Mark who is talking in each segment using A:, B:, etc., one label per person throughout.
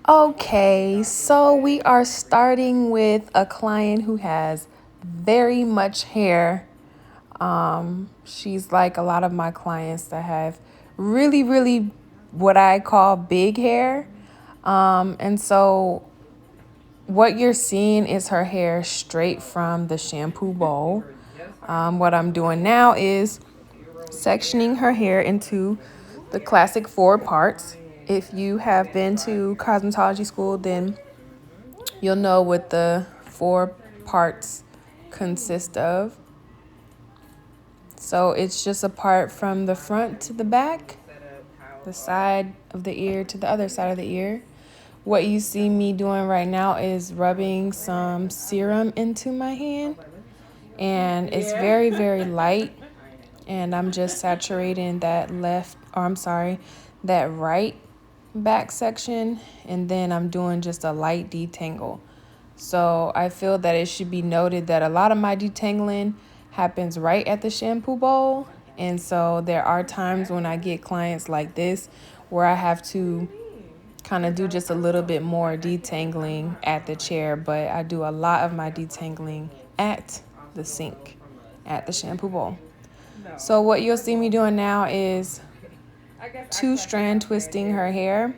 A: Okay, so we are starting with a client who has very much hair. She's like a lot of my clients that have really what I call big hair. And so what you're seeing is her hair straight from the shampoo bowl. What I'm doing now is sectioning her hair into the classic 4 parts. If you have been to cosmetology school, then you'll know what the 4 parts consist of. So it's just a part from the front to the back, the side of the ear to the other side of the ear. What you see me doing right now is rubbing some serum into my hand, and it's very light, and I'm just saturating that that right back section, and then I'm doing just a light detangle. So I feel that it should be noted that a lot of my detangling happens right at the shampoo bowl. And so there are times when I get clients like this where I have to kind of do just a little bit more detangling at the chair, but I do a lot of my detangling at the sink, at the shampoo bowl. So what you'll see me doing now is 2-strand twisting her hair.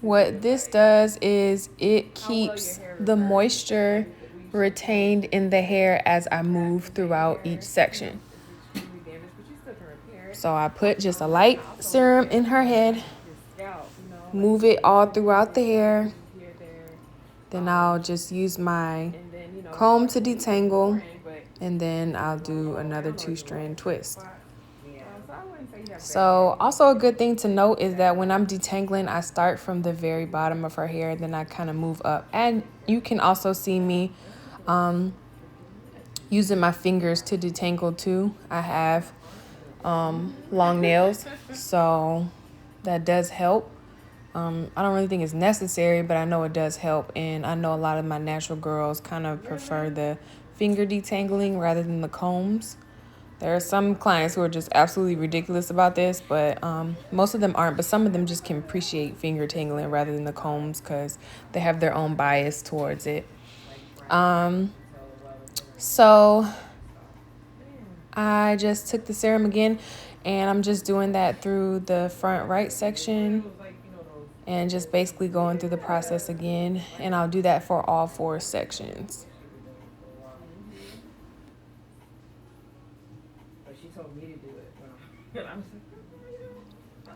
A: What this does is it keeps the moisture retained in the hair as I move throughout each section. So I put just a light serum in her head, move it all throughout the hair. Then I'll just use my comb to detangle, and then I'll do another 2-strand twist. So also a good thing to note is that when I'm detangling, I start from the very bottom of her hair, then I kind of move up. And you can also see me using my fingers to detangle too. I have long nails, so that does help. I don't really think it's necessary, but I know it does help. And I know a lot of my natural girls kind of prefer the finger detangling rather than the combs. There are some clients who are just absolutely ridiculous about this, but most of them aren't. But some of them just can appreciate finger tangling rather than the combs because they have their own bias towards it. So I just took the serum again, and I'm just doing that through the front right section and just basically going through the process again. And I'll do that for all 4 sections.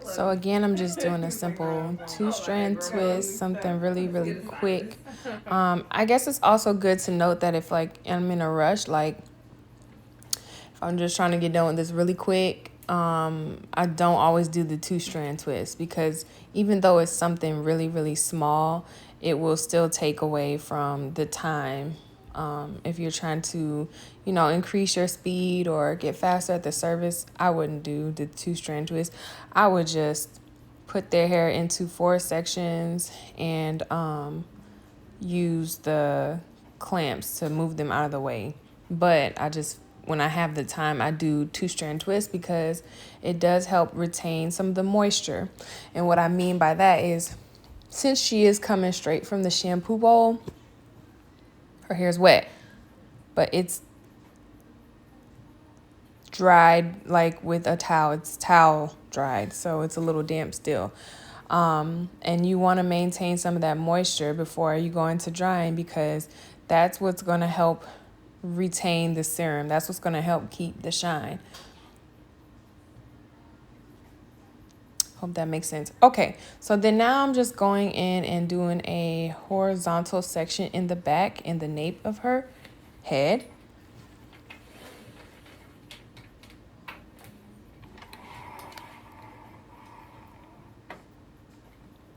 A: So again, I'm just doing a simple 2-strand twist, something really quick. I guess it's also good to note that if like I'm in a rush, like if I'm just trying to get done with this really quick, I don't always do the 2-strand twist because even though it's something really small, it will still take away from the time. If you're trying to, increase your speed or get faster at the service, I wouldn't do the 2-strand twist. I would just put their hair into 4 sections and use the clamps to move them out of the way. But when I have the time, I do 2-strand twist because it does help retain some of the moisture. And what I mean by that is, since she is coming straight from the shampoo bowl, her hair's wet, but it's dried like with a towel. It's towel dried, so it's a little damp still. And you want to maintain some of that moisture before you go into drying because that's what's going to help retain the serum. That's what's going to help keep the shine. Hope that makes sense. Okay, so then now I'm just going in and doing a horizontal section in the back in the nape of her head.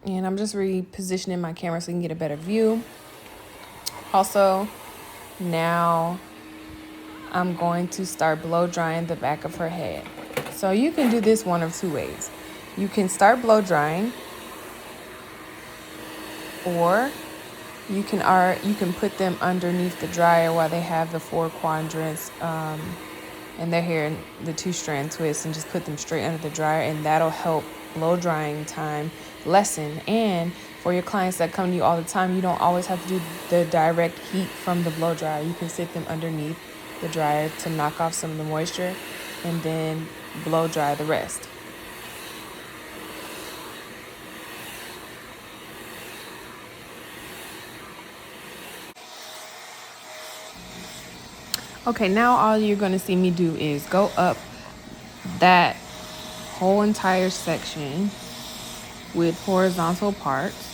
A: And I'm just repositioning my camera so you can get a better view. Also, now I'm going to start blow drying the back of her head. So you can do this one of 2 ways. You can start blow drying, or you can put them underneath the dryer while they have the 4 quadrants and their hair in the 2-strand twist, and just put them straight under the dryer, and that'll help blow drying time lessen. And for your clients that come to you all the time, you don't always have to do the direct heat from the blow dryer. You can sit them underneath the dryer to knock off some of the moisture and then blow dry the rest. Okay, now all you're going to see me do is go up that whole entire section with horizontal parts.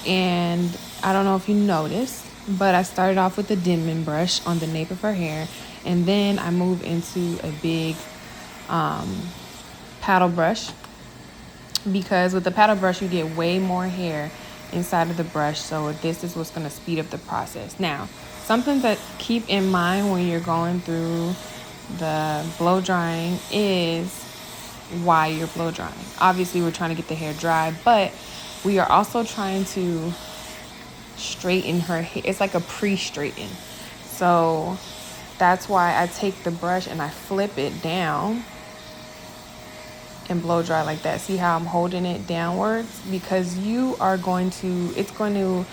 A: And I don't know if you noticed, but I started off with the Denman brush on the nape of her hair, and then I move into a big paddle brush, because with the paddle brush you get way more hair inside of the brush, so this is what's going to speed up the process. Now, something to keep in mind when you're going through the blow drying is why you're blow drying. Obviously, we're trying to get the hair dry, but we are also trying to straighten her hair. It's like a pre-straighten. So that's why I take the brush and I flip it down and blow dry like that. See how I'm holding it downwards? Because it's going to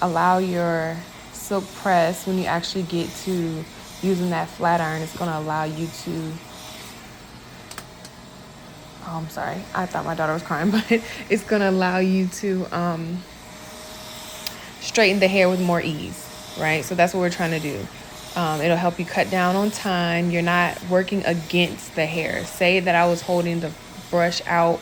A: allow your silk press, when you actually get to using that flat iron, it's going to allow you to, oh, I'm sorry, I thought my daughter was crying, but it's going to allow you to straighten the hair with more ease, right? So that's what we're trying to do. It'll help you cut down on time. You're not working against the hair. Say that I was holding the brush out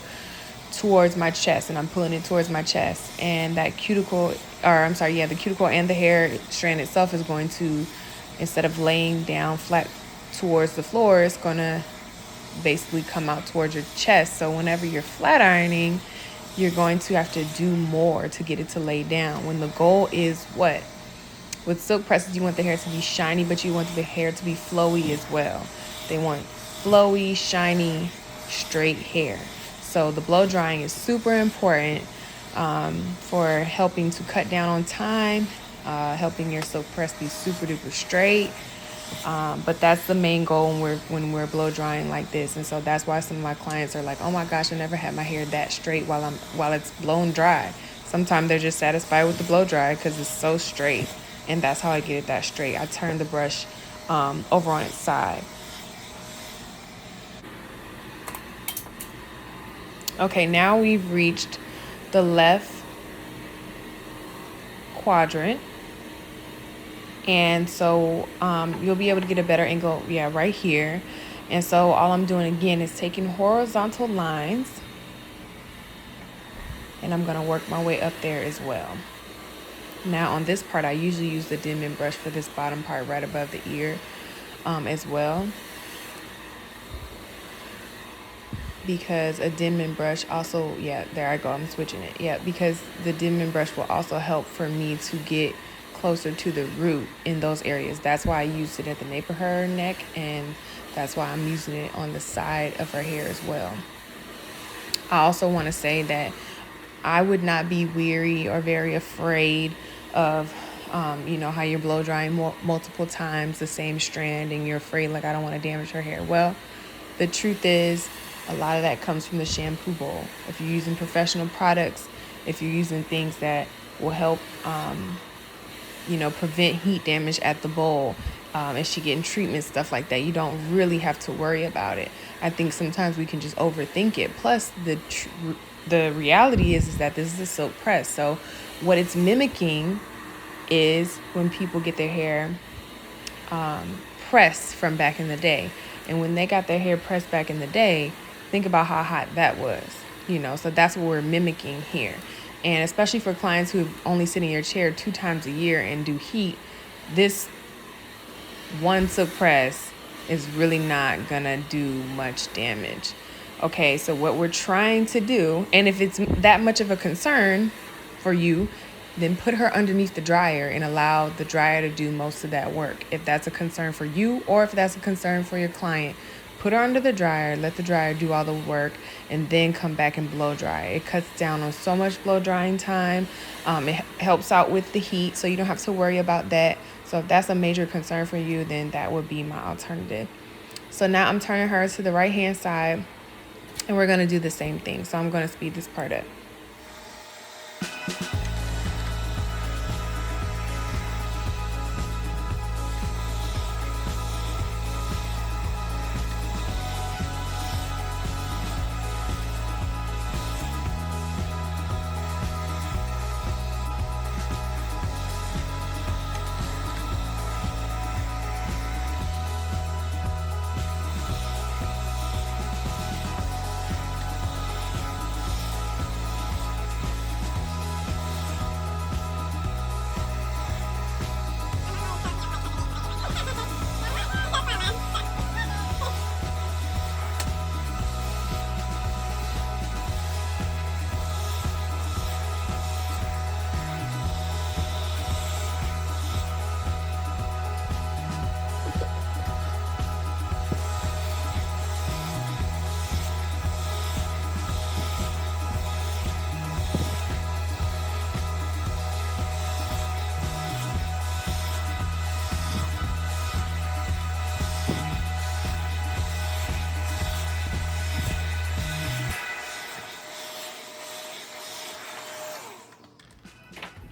A: towards my chest and I'm pulling it towards my chest, and that cuticle, the cuticle and the hair strand itself is going to, instead of laying down flat towards the floor, it's going to basically come out towards your chest. So whenever you're flat ironing, you're going to have to do more to get it to lay down, when the goal is what? With silk presses, you want the hair to be shiny, but you want the hair to be flowy as well. They want flowy, shiny, straight hair. So the blow drying is super important for helping to cut down on time, helping your silk press be super duper straight. But that's the main goal when we're blow drying like this. And so that's why some of my clients are like, oh my gosh, I never had my hair that straight while it's blown dry. Sometimes they're just satisfied with the blow dry because it's so straight. And that's how I get it that straight. I turn the brush over on its side. Okay, now we've reached the left quadrant. And so you'll be able to get a better angle, right here. And so all I'm doing again is taking horizontal lines, and I'm gonna work my way up there as well. Now on this part, I usually use the Denman brush for this bottom part right above the ear as well, because a Denman brush also, there I go, I'm switching it. Because the Denman brush will also help for me to get closer to the root in those areas. That's why I used it at the nape of her neck, and that's why I'm using it on the side of her hair as well. I also want to say that I would not be weary or very afraid of how you're blow drying multiple times the same strand, and you're afraid like, I don't want to damage her hair. Well, the truth is, a lot of that comes from the shampoo bowl. If you're using professional products, if you're using things that will help prevent heat damage at the bowl, and she getting treatment, stuff like that, you don't really have to worry about it. I think sometimes we can just overthink it. Plus, the reality is that this is a silk press. So what it's mimicking is when people get their hair pressed from back in the day. And when they got their hair pressed back in the day, think about how hot that was, so that's what we're mimicking here. And especially for clients who only sit in your chair 2 times a year and do heat, this one silk press is really not gonna do much damage. Okay, so what we're trying to do, and if it's that much of a concern for you, then put her underneath the dryer and allow the dryer to do most of that work. If that's a concern for you, or if that's a concern for your client, put her under the dryer, let the dryer do all the work, and then come back and blow dry. It cuts down on so much blow drying time. It helps out with the heat, so you don't have to worry about that. So if that's a major concern for you, then that would be my alternative. So now I'm turning her to the right hand side, And we're going to do the same thing. So I'm going to speed this part up.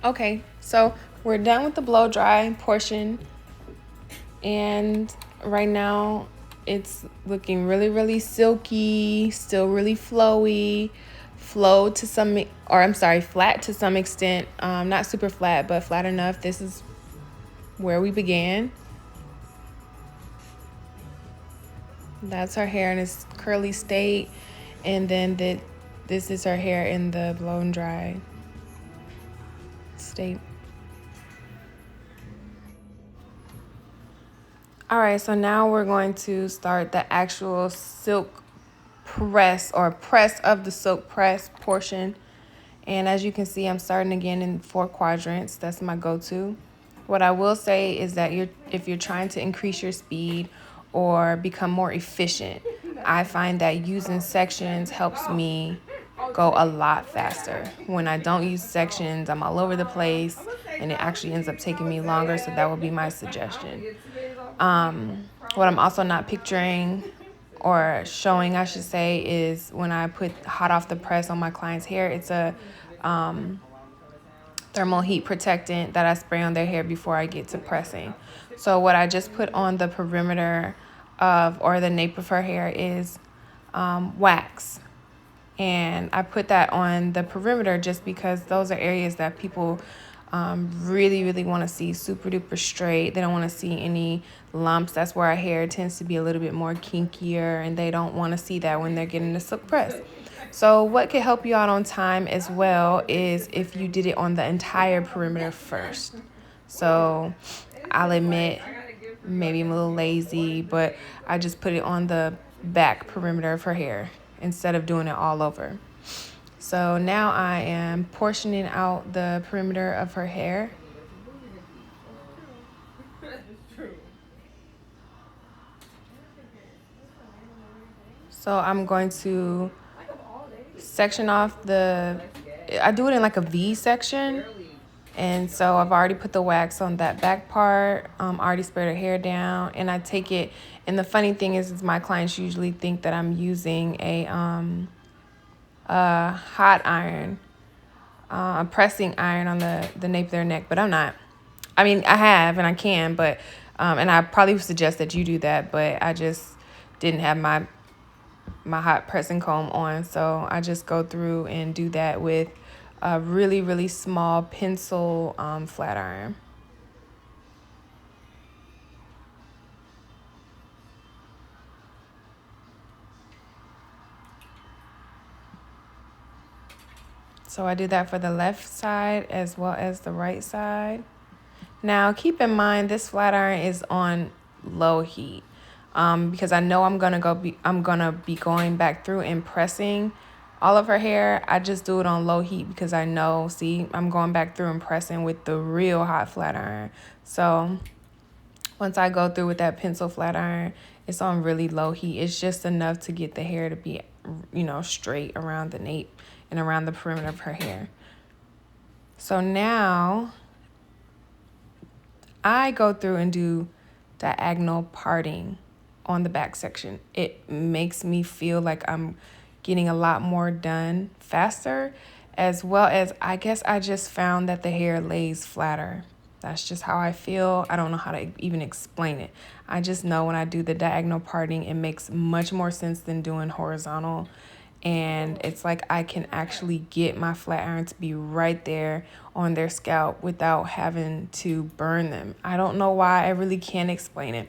A: Okay, so we're done with the blow dry portion, and right now it's looking really, really silky, still really flowy, flat to some extent. Not super flat, but flat enough. This is where we began. That's her hair in its curly state, and then this is her hair in the blown dry state. All right, so now we're going to start the actual silk press or press of the silk press portion. And as you can see, I'm starting again in 4 quadrants. That's my go-to. What I will say is that if you're trying to increase your speed or become more efficient, I find that using sections helps me go a lot faster. When I don't use sections, I'm all over the place and it actually ends up taking me longer. So that would be my suggestion. What I'm also not picturing or showing, I should say, is when I put hot off the press on my client's hair, it's a thermal heat protectant that I spray on their hair before I get to pressing. So what I just put on the perimeter or the nape of her hair is wax. And I put that on the perimeter just because those are areas that people really, really want to see super duper straight. They don't want to see any lumps. That's where our hair tends to be a little bit more kinkier, and they don't want to see that when they're getting the silk press. So what could help you out on time as well is if you did it on the entire perimeter first. So I'll admit, maybe I'm a little lazy, but I just put it on the back perimeter of her hair instead of doing it all over. So now I am portioning out the perimeter of her hair. So I'm going to section off I do it in like a V section. And so I've already put the wax on that back part. Already sprayed her hair down, and I take it. And the funny thing is my clients usually think that I'm using a hot iron, a pressing iron on the nape of their neck, but I'm not. I mean, I have and I can, but and I probably would suggest that you do that, but I just didn't have my hot pressing comb on, so I just go through and do that with a really, really small pencil flat iron. So I do that for the left side as well as the right side. Now keep in mind this flat iron is on low heat because I know I'm gonna be going back through and pressing all of her hair. I just do it on low heat because I know, see, I'm going back through and pressing with the real hot flat iron. So once I go through with that pencil flat iron, it's on really low heat. It's just enough to get the hair to be, straight around the nape and around the perimeter of her hair. So now I go through and do diagonal parting on the back section. It makes me feel like I'm getting a lot more done faster, as well as I guess I just found that the hair lays flatter. That's just how I feel. I don't know how to even explain it. I just know when I do the diagonal parting, it makes much more sense than doing horizontal. And it's like I can actually get my flat iron to be right there on their scalp without having to burn them. I don't know why. I really can't explain it.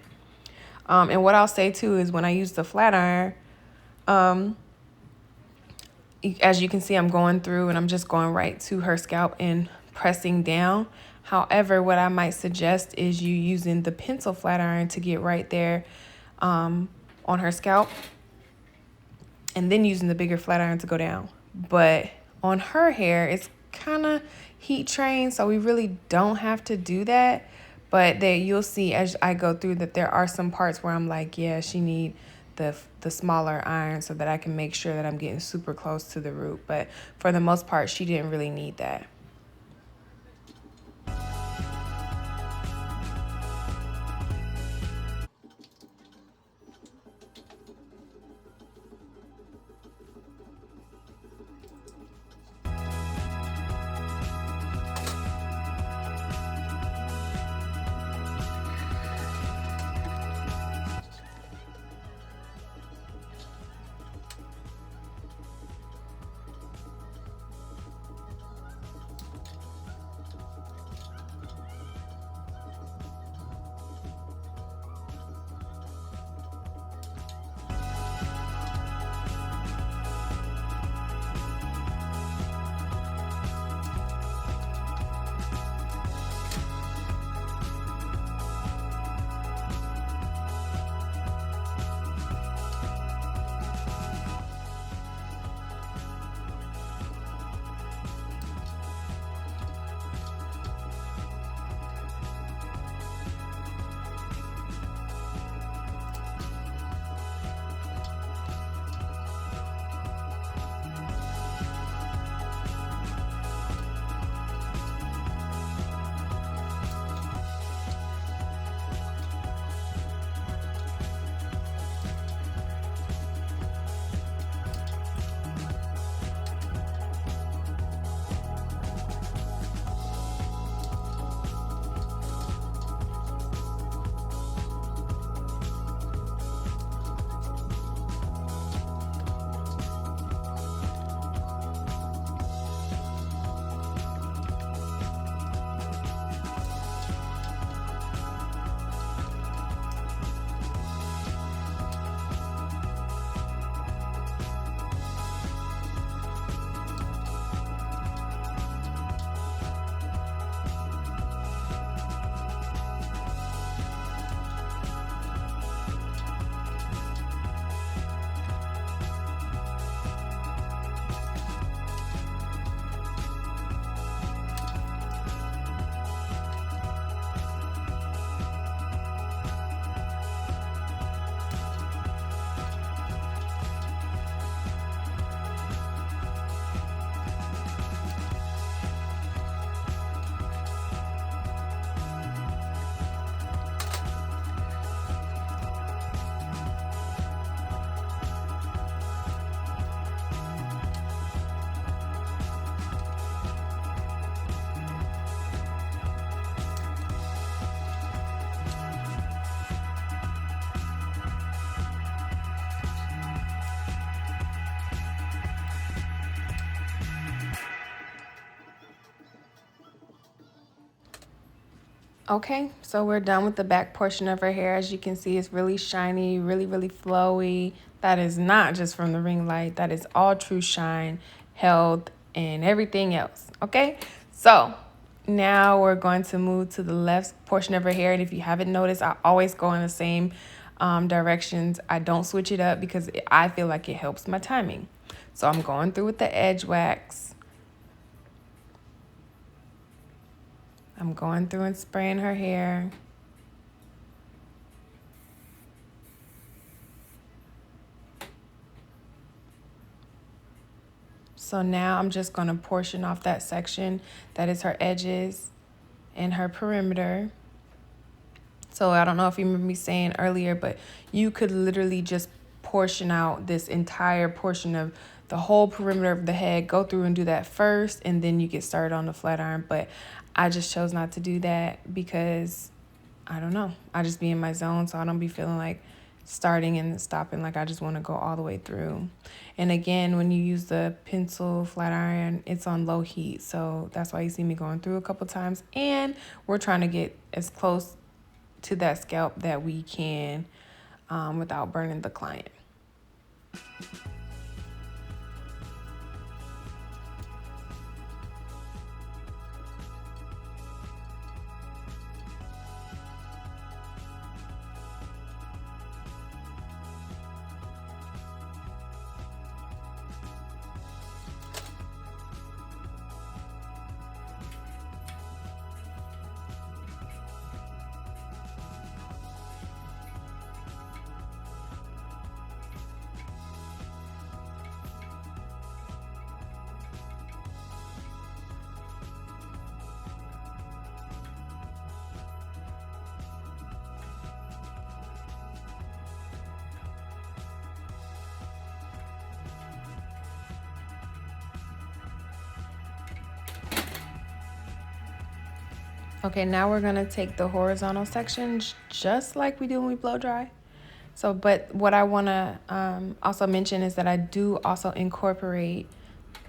A: And what I'll say too is when I use the flat iron, as you can see, I'm going through and I'm just going right to her scalp and pressing down. However, what I might suggest is you using the pencil flat iron to get right there on her scalp, and then using the bigger flat iron to go down. But on her hair, it's kind of heat trained, so we really don't have to do that. But there, you'll see as I go through that there are some parts where I'm like, yeah, she need the smaller iron so that I can make sure that I'm getting super close to the root. But for the most part, she didn't really need that. Okay, so we're done with the back portion of her hair. As you can see, it's really shiny, really, really flowy. That is not just from the ring light. That is all true shine, health, and everything else. Okay, so now we're going to move to the left portion of her hair. And if you haven't noticed, I always go in the same directions. I don't switch it up because I feel like it helps my timing. So I'm going through with the edge wax. I'm going through and spraying her hair. So now I'm just going to portion off that section that is her edges and her perimeter. So I don't know if you remember me saying earlier, but you could literally just portion out this entire portion of the whole perimeter of the head, go through and do that first, and then you get started on the flat iron. But I just chose not to do that because I don't know. I just be in my zone, so I don't be feeling like starting and stopping. Like I just want to go all the way through. And again, when you use the pencil flat iron, it's on low heat. So that's why you see me going through a couple times. And we're trying to get as close to that scalp that we can without burning the client. Okay, now we're gonna take the horizontal sections just like we do when we blow dry. So, but what I wanna also mention is that I do also incorporate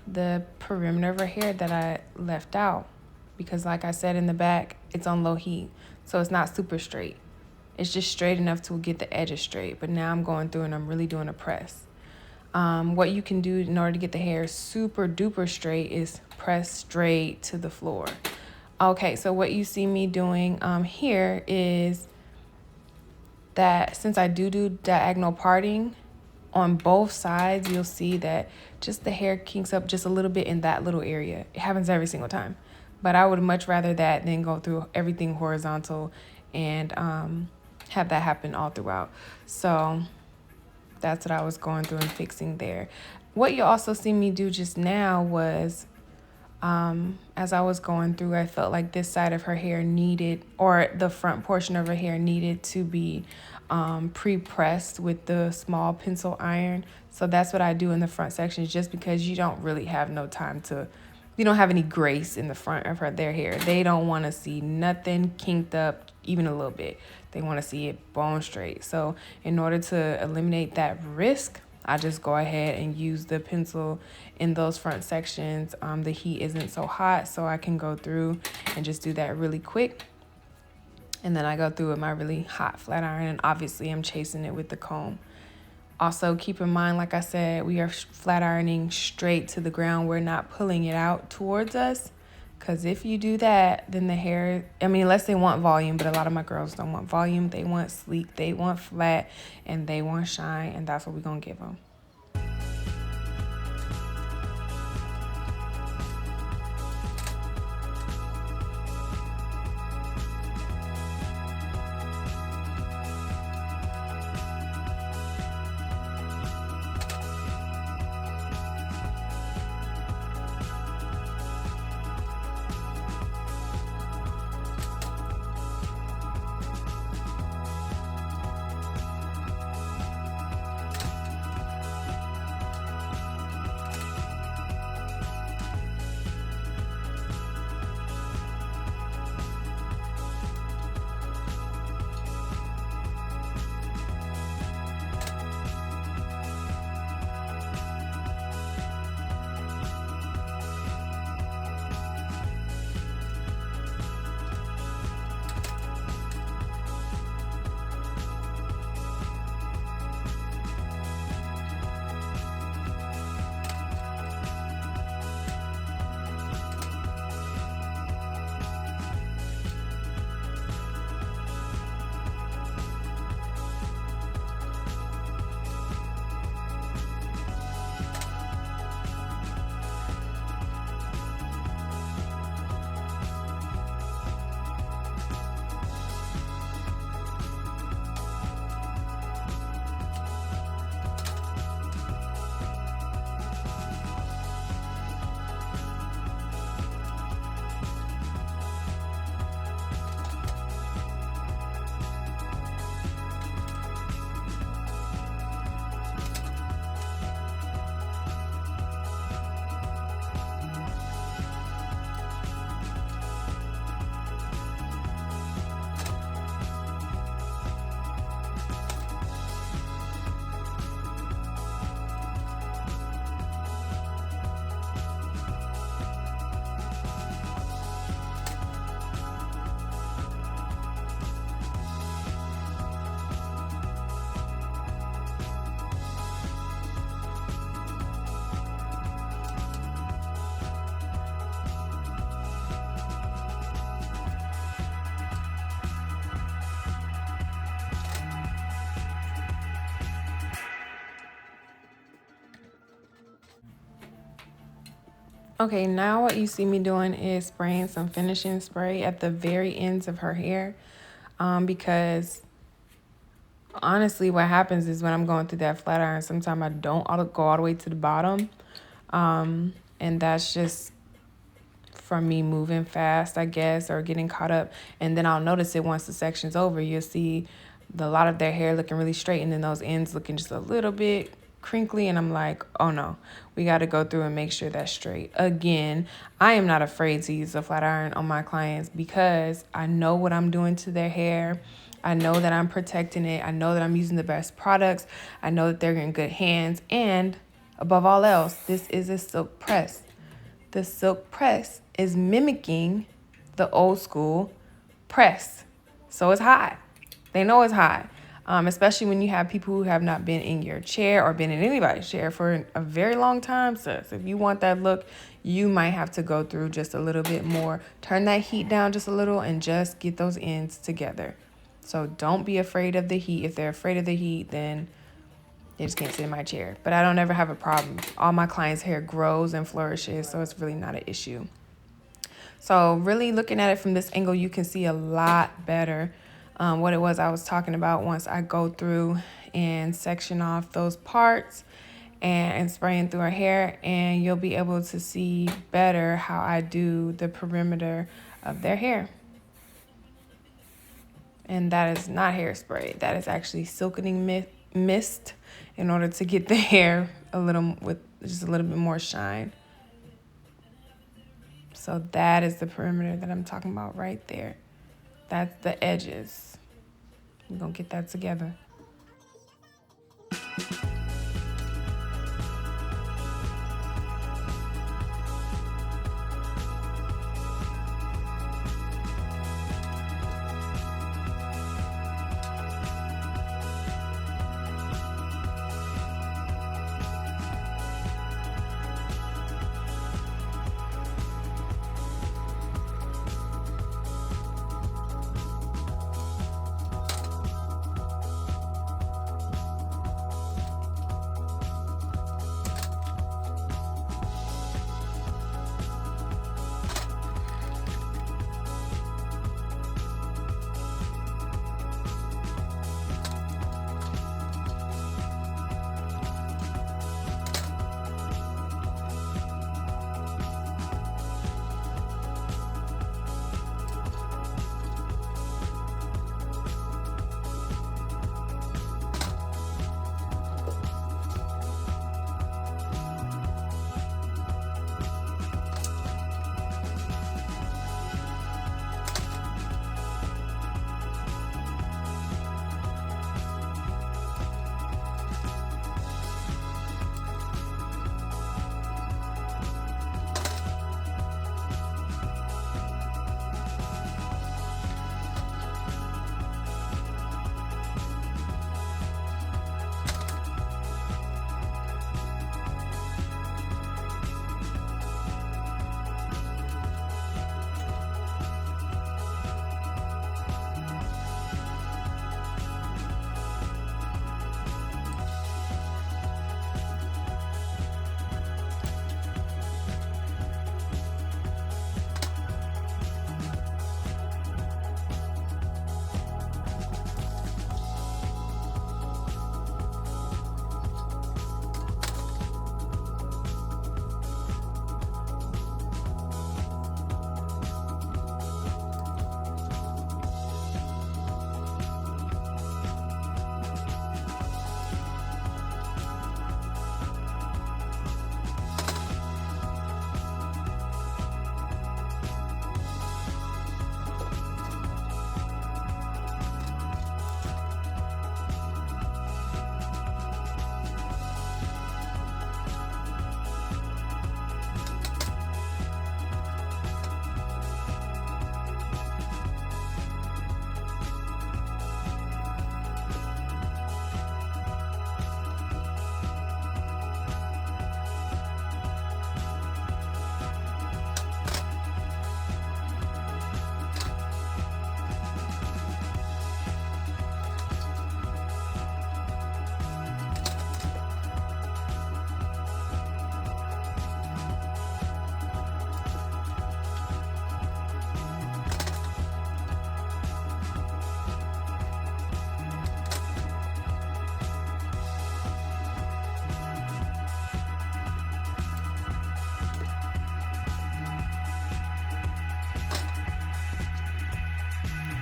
A: the perimeter of her hair that I left out, because like I said in the back, it's on low heat. So it's not super straight. It's just straight enough to get the edges straight. But now I'm going through and I'm really doing a press. What you can do in order to get the hair super duper straight is press straight to the floor. Okay, so what you see me doing here is that since I do diagonal parting on both sides, you'll see that just the hair kinks up just a little bit in that little area. It happens every single time. But I would much rather that than go through everything horizontal and have that happen all throughout. So that's what I was going through and fixing there. What you also see me do just now was as I was going through, I felt like this side of her hair needed, or the front portion of her hair needed to be pre-pressed with the small pencil iron. So that's what I do in the front sections, just because you don't really have no time to, you don't have any grace in the front of their hair. They don't want to see nothing kinked up even a little bit. They want to see it bone straight. So in order to eliminate that risk, I just go ahead and use the pencil in those front sections. The heat isn't so hot, so I can go through and just do that really quick. And then I go through with my really hot flat iron, and obviously I'm chasing it with the comb. Also, keep in mind, like I said, we are flat ironing straight to the ground. We're not pulling it out towards us, because if you do that, then the hair, I mean, unless they want volume, but a lot of my girls don't want volume. They want sleek, they want flat, and they want shine, and that's what we're going to give them. Okay, now what you see me doing is spraying some finishing spray at the very ends of her hair, because honestly what happens is when I'm going through that flat iron, sometimes I don't go all the way to the bottom, and that's just from me moving fast, I guess, or getting caught up. And then I'll notice it once the section's over. You'll see a lot of their hair looking really straight, and then those ends looking just a little bit crinkly, and I'm like, oh no, we got to go through and make sure that's straight. Again, I am not afraid to use a flat iron on my clients because I know what I'm doing to their hair. I know that I'm protecting it. I know that I'm using the best products. I know that they're in good hands. And above all else, this is a silk press. The silk press is mimicking the old school press. So it's hot. They know it's hot. Especially when you have people who have not been in your chair or been in anybody's chair for a very long time, sis. If you want that look, you might have to go through just a little bit more. Turn that heat down just a little and just get those ends together. So don't be afraid of the heat. If they're afraid of the heat, then they just can't sit in my chair. But I don't ever have a problem. All my clients' hair grows and flourishes, so it's really not an issue. So really looking at it from this angle, you can see a lot better what it was I was talking about once I go through and section off those parts and spraying through her hair, and you'll be able to see better how I do the perimeter of their hair. And that is not hairspray. That is actually silkening mist in order to get the hair a little with just a little bit more shine. So that is the perimeter that I'm talking about right there. That's the edges. We're going to get that together.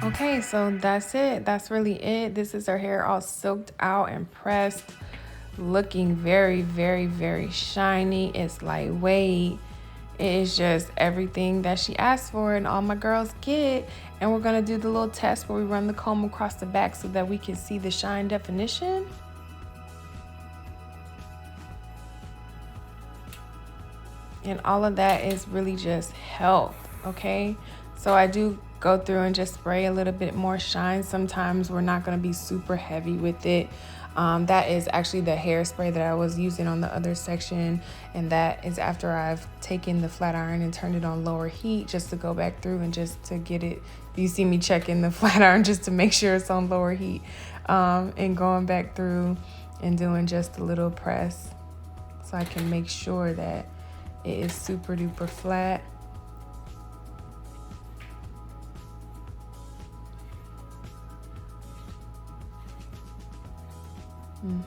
A: Okay, so that's it. That's really it. This is her hair all silked out and pressed, looking very, very, very shiny. It's lightweight. It is just everything that she asked for and all my girls get. And we're gonna do the little test where we run the comb across the back so that we can see the shine definition. And all of that is really just health, okay? So I do go through and just spray a little bit more shine. Sometimes we're not gonna be super heavy with it. That is actually the hairspray that I was using on the other section, and that is after I've taken the flat iron and turned it on lower heat just to go back through and just to get it. You see me checking the flat iron just to make sure it's on lower heat, and going back through and doing just a little press so I can make sure that it is super duper flat.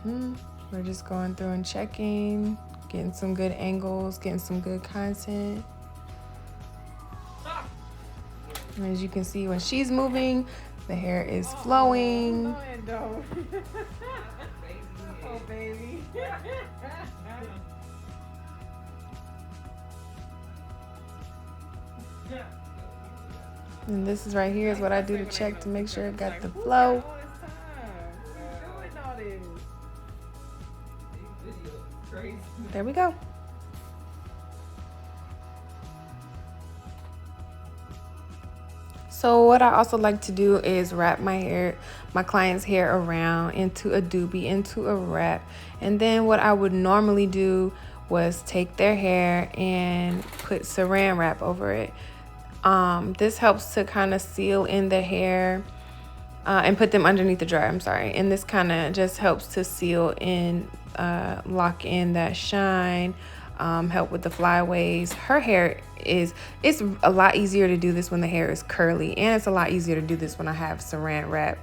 A: We're just going through and checking, getting some good angles, getting some good content. And as you can see, when she's moving, the hair is flowing.
B: Oh, baby.
A: And this is right here is what I do to check to make sure it got the flow. There we go. So what I also like to do is wrap my client's hair around into a doobie, into a wrap. And then what I would normally do was take their hair and put saran wrap over it. This helps to kind of seal in the hair and put them underneath the dryer, I'm sorry. And this kind of just helps to seal in, lock in that shine, help with the flyaways. Her hair it's a lot easier to do this when the hair is curly, and it's a lot easier to do this when I have saran wrap,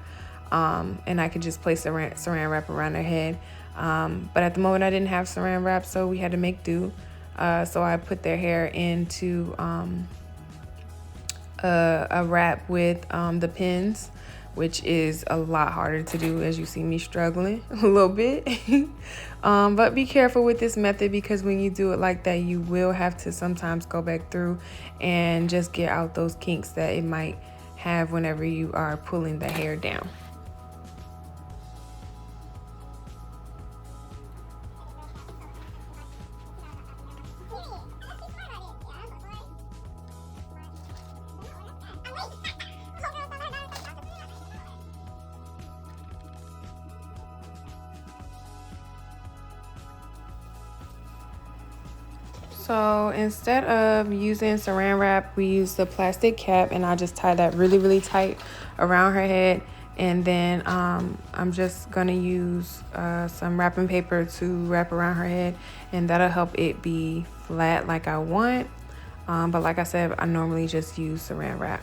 A: and I could just place saran wrap around her head. But at the moment I didn't have saran wrap, so we had to make do. So I put their hair into a wrap with the pins, which is a lot harder to do, as you see me struggling a little bit. But be careful with this method, because when you do it like that, you will have to sometimes go back through and just get out those kinks that it might have whenever you are pulling the hair down. So instead of using saran wrap, we use the plastic cap, and I just tie that really, really tight around her head. And then I'm just gonna use some wrapping paper to wrap around her head, and that'll help it be flat like I want. But like I said, I normally just use saran wrap.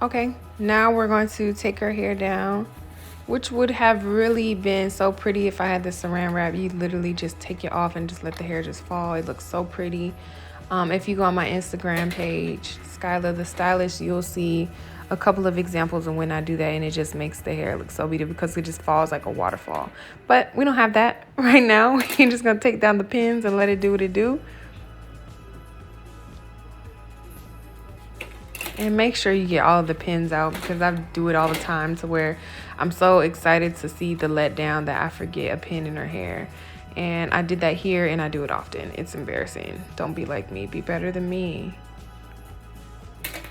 A: Okay, now we're going to take her hair down, which would have really been so pretty if I had the saran wrap. You literally just take it off and just let the hair just fall. It looks so pretty. If you go on my Instagram page, Skylar the Stylist, you'll see a couple of examples of when I do that, and it just makes the hair look so beautiful because it just falls like a waterfall. But we don't have that right now. We're just gonna take down the pins and let it do what it do. And make sure you get all of the pins out, because I do it all the time to where I'm so excited to see the letdown that I forget a pin in her hair. And I did that here, and I do it often. It's embarrassing. Don't be like me. Be better than me.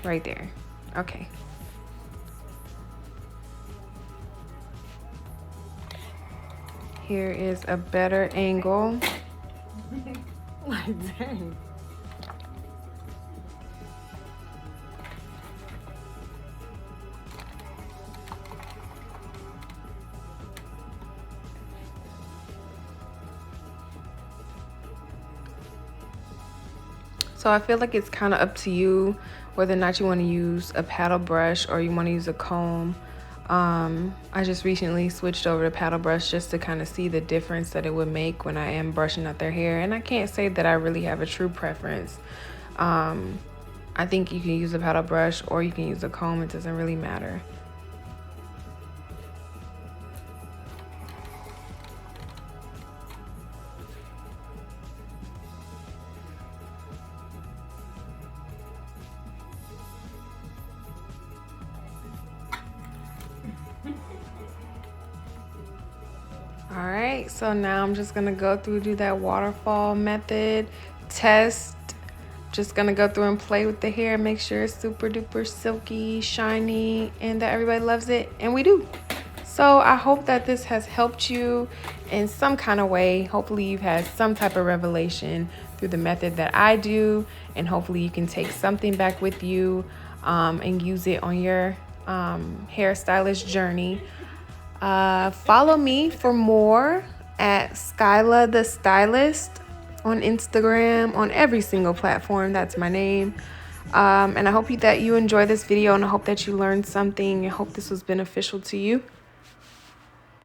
A: Right there. Okay. Here is a better angle.
B: Like, dang.
A: So I feel like it's kind of up to you whether or not you want to use a paddle brush or you want to use a comb. I just recently switched over to paddle brush just to kind of see the difference that it would make when I am brushing out their hair. And I can't say that I really have a true preference. I think you can use a paddle brush or you can use a comb. It doesn't really matter. All right, so now I'm just gonna go through, do that waterfall method, test. Just gonna go through and play with the hair, make sure it's super duper silky, shiny, and that everybody loves it, and we do. So I hope that this has helped you in some kind of way. Hopefully you've had some type of revelation through the method that I do, and hopefully you can take something back with you and use it on your hairstylist journey. Follow me for more at Skyla the Stylist on Instagram, on every single platform. That's my name. And I hope that you enjoy this video, and I hope that you learned something. I hope this was beneficial to you.